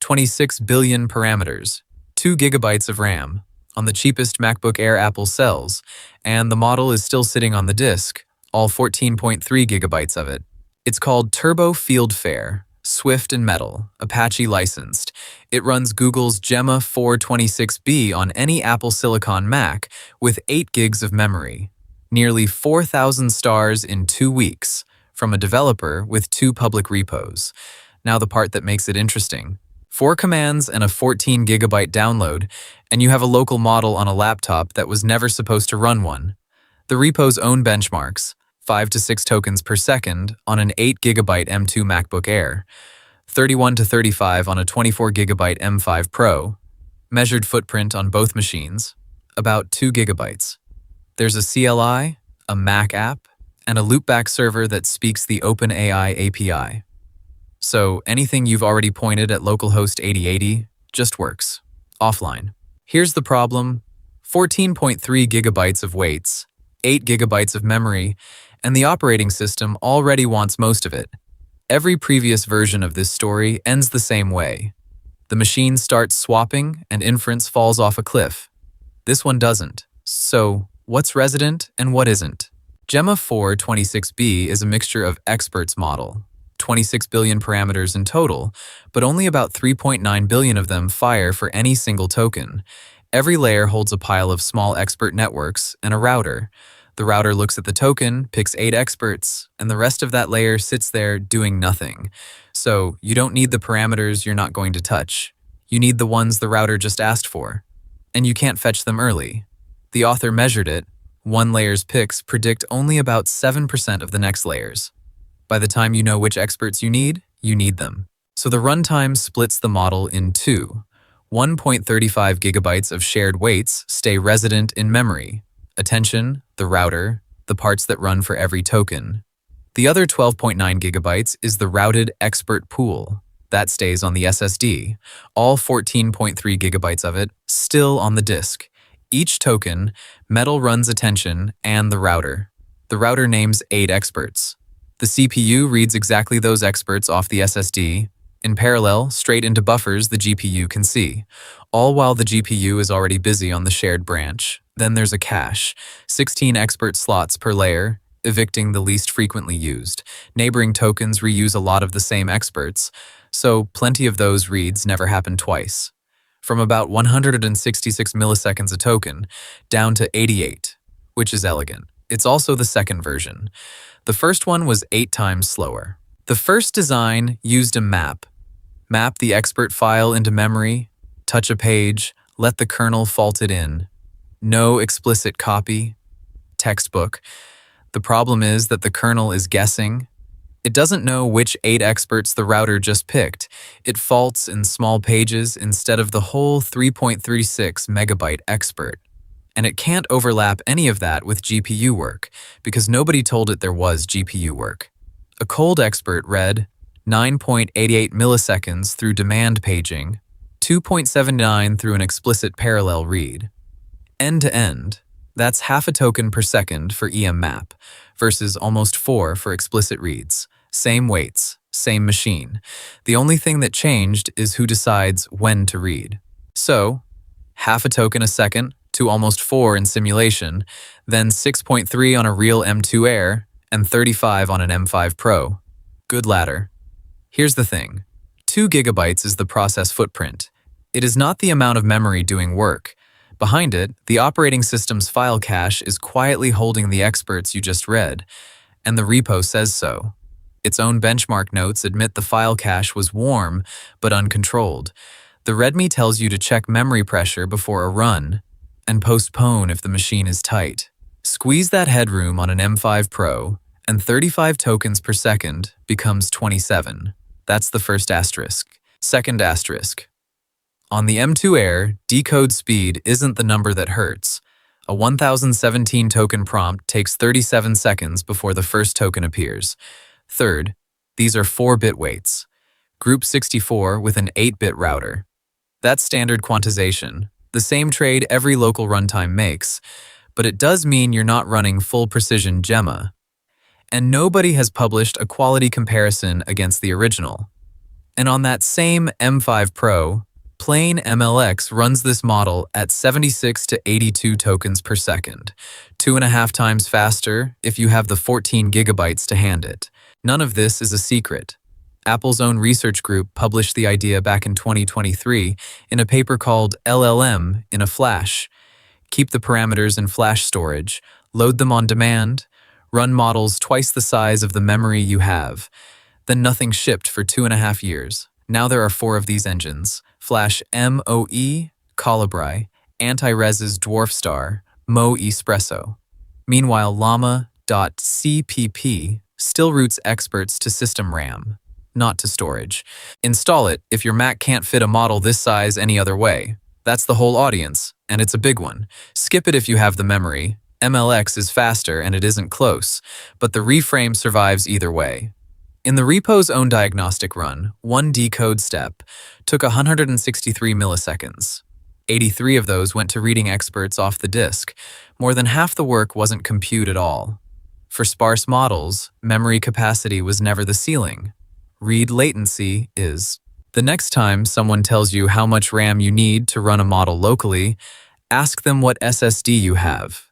26 billion parameters, 2 gigabytes of RAM, on the cheapest MacBook Air Apple sells, and the model is still sitting on the disk, all 14.3 gigabytes of it. It's called turbo-fieldfare, Swift and Metal, Apache licensed. It runs Google's Gemma 426B on any Apple Silicon Mac with 8 gigs of memory. Nearly 4,000 stars in 2 weeks, from a developer with 2 public repos. Now the part that makes it interesting. 4 commands and a 14 gigabyte download, and you have a local model on a laptop that was never supposed to run one. The repo's own benchmarks: 5 to 6 tokens per second on an 8 gigabyte M2 MacBook Air, 31 to 35 on a 24 gigabyte M5 Pro, measured footprint on both machines, about 2 gigabytes. There's a CLI, a Mac app, and a loopback server that speaks the OpenAI API. So anything you've already pointed at localhost 8080 just works, offline. Here's the problem: 14.3 gigabytes of weights, 8 gigabytes of memory, and the operating system already wants most of it. Every previous version of this story ends the same way. The machine starts swapping and inference falls off a cliff. This one doesn't. So, what's resident and what isn't? Gemma 426B is a mixture of experts model, 26 billion parameters in total, but only about 3.9 billion of them fire for any single token. Every layer holds a pile of small expert networks and a router. The router looks at the token, picks 8 experts, and the rest of that layer sits there doing nothing. So you don't need the parameters you're not going to touch. You need the ones the router just asked for. And you can't fetch them early. The author measured it. One layer's picks predict only about 7% of the next layers. By the time you know which experts you need them. So the runtime splits the model in two. 1.35 gigabytes of shared weights stay resident in memory. Attention, the router, the parts that run for every token. The other 12.9 gigabytes is the routed expert pool. That stays on the SSD, all 14.3 gigabytes of it still on the disk. Each token, Metal runs attention and the router. The router names 8 experts. The CPU reads exactly those experts off the SSD. In parallel, straight into buffers the GPU can see, all while the GPU is already busy on the shared branch. Then there's a cache, 16 expert slots per layer, evicting the least frequently used. Neighboring tokens reuse a lot of the same experts, so plenty of those reads never happen twice. From about 166 milliseconds a token, down to 88, which is elegant. It's also the second version. The first one was 8 times slower. The first design used a map the expert file into memory, touch a page, let the kernel fault it in. No explicit copy. Textbook. The problem is that the kernel is guessing. It doesn't know which 8 experts the router just picked. It faults in small pages instead of the whole 3.36 megabyte expert. And it can't overlap any of that with GPU work, because nobody told it there was GPU work. A cold expert read 9.88 milliseconds through demand paging, 2.79 through an explicit parallel read. End to end, that's half a token per second for mmap, versus almost 4 for explicit reads. Same weights, same machine. The only thing that changed is who decides when to read. So, half a token a second to almost 4 in simulation, then 6.3 on a real M2 Air, and 35 on an M5 Pro. Good ladder. Here's the thing. 2 gigabytes is the process footprint. It is not the amount of memory doing work. Behind it, the operating system's file cache is quietly holding the experts you just read, and the repo says so. Its own benchmark notes admit the file cache was warm, but uncontrolled. The README tells you to check memory pressure before a run, and postpone if the machine is tight. Squeeze that headroom on an M5 Pro, and 35 tokens per second becomes 27. That's the first asterisk. Second asterisk. On the M2 Air, decode speed isn't the number that hurts. A 1017 token prompt takes 37 seconds before the first token appears. Third, these are 4-bit weights. Group 64 with an 8-bit router. That's standard quantization, the same trade every local runtime makes, but it does mean you're not running full precision Gemma. And nobody has published a quality comparison against the original. And on that same M5 Pro, plain MLX runs this model at 76 to 82 tokens per second, 2.5 times faster if you have the 14 gigabytes to hand it. None of this is a secret. Apple's own research group published the idea back in 2023 in a paper called LLM in a Flash. Keep the parameters in flash storage, load them on demand, run models twice the size of the memory you have. Then nothing shipped for 2.5 years. Now there are 4 of these engines: Flash MOE, Colibri, Anti-Res's Dwarf Star, Mo Espresso. Meanwhile, llama.cpp still routes experts to system RAM, not to storage. Install it if your Mac can't fit a model this size any other way. That's the whole audience, and it's a big one. Skip it if you have the memory. MLX is faster and it isn't close, but the reframe survives either way. In the Repo's own diagnostic run, one decode step took 163 milliseconds. 83 of those went to reading experts off the disk. More than half the work wasn't compute at all. For sparse models, memory capacity was never the ceiling. Read latency is. The next time someone tells you how much RAM you need to run a model locally, ask them what SSD you have.